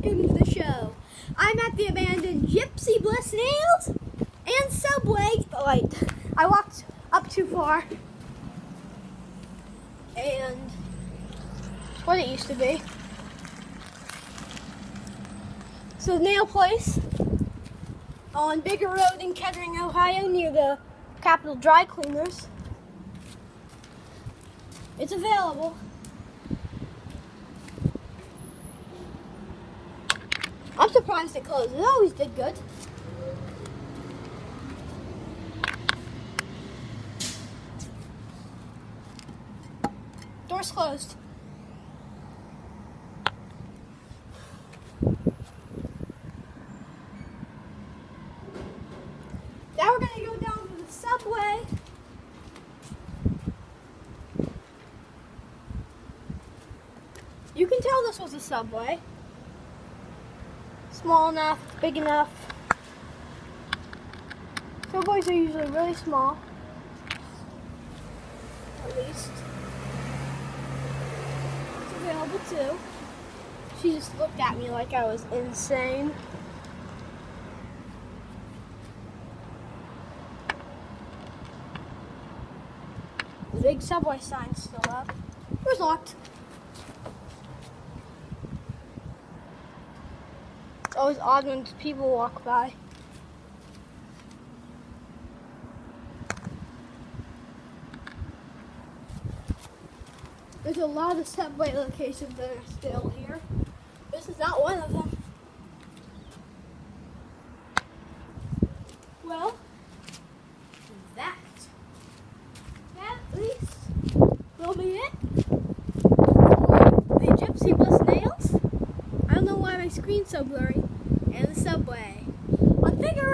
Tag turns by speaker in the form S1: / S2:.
S1: welcome to the show. I'm at the abandoned Gypsy, Bliss, Nails, and Subway. Wait, I walked up too far. And it's what it used to be. So, nail place on Bigger Road in Kettering, Ohio, near the Capitol Dry Cleaners. It's available. I'm surprised it closed. It always did good. Door's closed. Now we're going to go down to the Subway. You can tell this was a Subway. Small enough, big enough. Subways are usually really small. At least. It's available too. She just looked at me like I was insane. The big Subway sign's still up. It was locked. It's always odd when people walk by. There's a lot of Subway locations that are still here. This is not one of them. Well, that at least will be it. The Gypsy Bliss Nails. I don't know why my screen's so blurry. And the Subway. On Figure